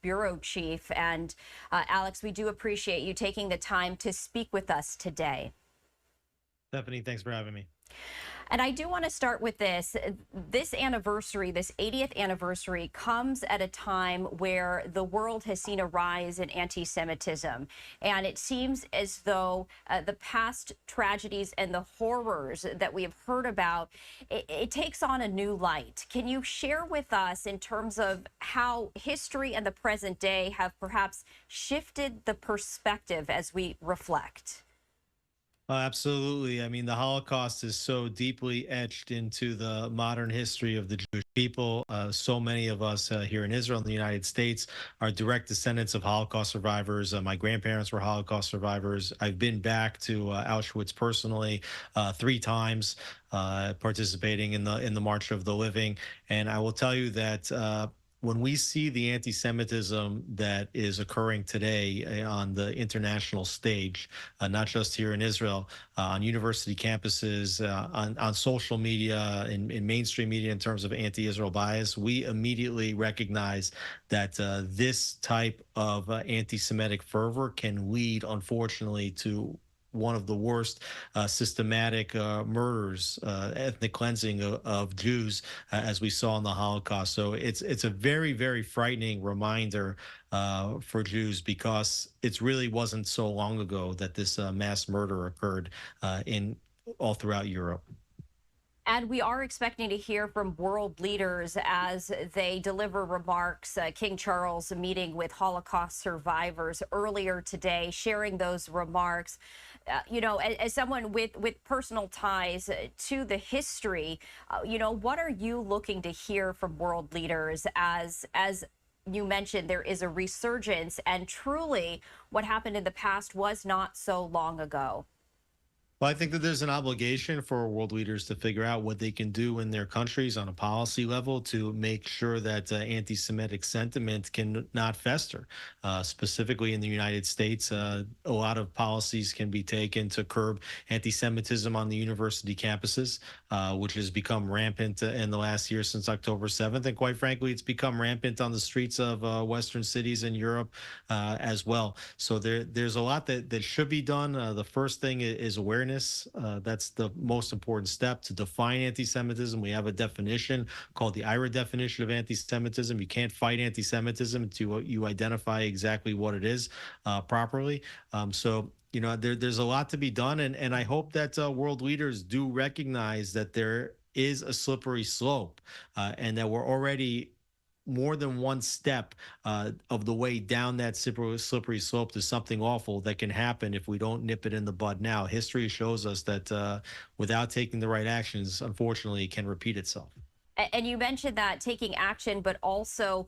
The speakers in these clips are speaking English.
Bureau Chief. And Alex, we do appreciate you taking the time to speak with us today. Stephanie, thanks for having me. And I do want to start with this. This anniversary, this 80th anniversary, comes at a time where the world has seen a rise in anti-Semitism. And it seems as though the past tragedies and the horrors that we have heard about, it takes on a new light. Can you share with us in terms of how history and the present day have perhaps shifted the perspective as we reflect? Absolutely. I mean, the Holocaust is so deeply etched into the modern history of the Jewish people. So many of us here in Israel and the United States are direct descendants of Holocaust survivors. My grandparents were Holocaust survivors. I've been back to Auschwitz personally 3 times, participating in the March of the Living. And I will tell you that when we see the anti-Semitism that is occurring today on the international stage, not just here in Israel, on university campuses, on social media, in mainstream media in terms of anti-Israel bias, we immediately recognize that this type of anti-Semitic fervor can lead, unfortunately, to one of the worst systematic murders, ethnic cleansing of Jews, as we saw in the Holocaust. So it's a very, very frightening reminder for Jews, because it really wasn't so long ago that this mass murder occurred in all throughout Europe. And we are expecting to hear from world leaders as they deliver remarks. King Charles meeting with Holocaust survivors earlier today, sharing those remarks. You know, as someone with personal ties to the history, you know, what are you looking to hear from world leaders as you mentioned, there is a resurgence, and truly what happened in the past was not so long ago? Well, I think that there's an obligation for world leaders to figure out what they can do in their countries on a policy level to make sure that anti-Semitic sentiment can not fester. Specifically in the United States, a lot of policies can be taken to curb anti-Semitism on the university campuses, which has become rampant in the last year since October 7th. And quite frankly, it's become rampant on the streets of Western cities in Europe as well. So there's a lot that should be done. The first thing is awareness. That's the most important step to define anti-Semitism. We have a definition called the IRA definition of anti-Semitism. You can't fight anti-Semitism until you identify exactly what it is properly. So you know, there's a lot to be done, and I hope that world leaders do recognize that there is a slippery slope, and that we're already more than one step of the way down that slippery slope to something awful that can happen if we don't nip it in the bud now. History shows us that without taking the right actions, unfortunately, it can repeat itself. And you mentioned that taking action, but also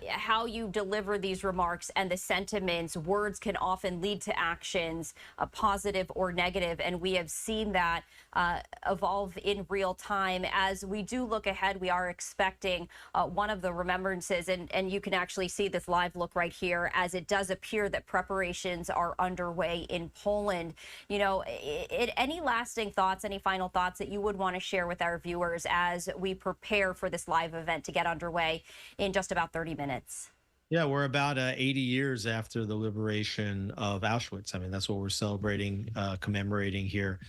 how you deliver these remarks and the sentiments. Words can often lead to actions, positive or negative. And we have seen that evolve in real time. As we do look ahead, we are expecting one of the remembrances, and you can actually see this live look right here, as it does appear that preparations are underway in Poland. You know, any lasting thoughts, any final thoughts that you would want to share with our viewers as we prepare for this live event to get underway in just about 30 minutes? Yeah, we're about 80 years after the liberation of Auschwitz. I mean, that's what we're celebrating, commemorating here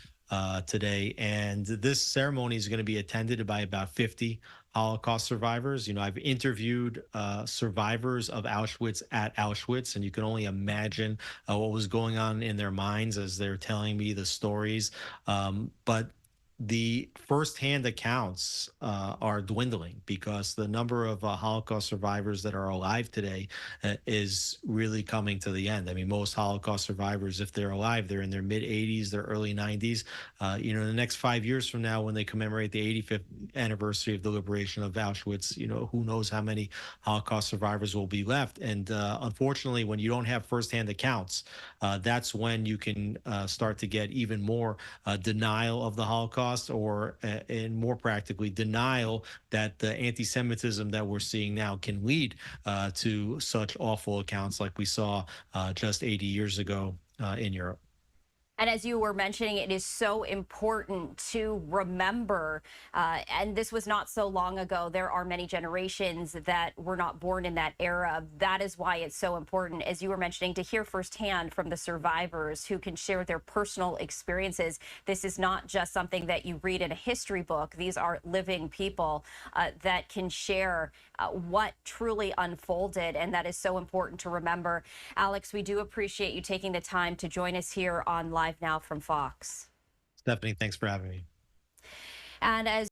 today. And this ceremony is going to be attended by about 50 Holocaust survivors. You know, I've interviewed survivors of Auschwitz at Auschwitz, and you can only imagine what was going on in their minds as they're telling me the stories. But the firsthand accounts are dwindling, because the number of Holocaust survivors that are alive today is really coming to the end. I mean, most Holocaust survivors, if they're alive, they're in their mid 80s, their early 90s. You know, the next 5 years from now, when they commemorate the 85th anniversary of the liberation of Auschwitz, you know, who knows how many Holocaust survivors will be left. And unfortunately, when you don't have firsthand accounts, that's when you can start to get even more denial of the Holocaust, or and more practically, denial that the anti-Semitism that we're seeing now can lead to such awful accounts like we saw just 80 years ago in Europe. And as you were mentioning, it is so important to remember, and this was not so long ago. There are many generations that were not born in that era. That is why it's so important, as you were mentioning, to hear firsthand from the survivors who can share their personal experiences. This is not just something that you read in a history book. These are living people that can share what truly unfolded, and that is so important to remember. Alex, we do appreciate you taking the time to join us here on Live Now from Fox. Stephanie, thanks for having me. And as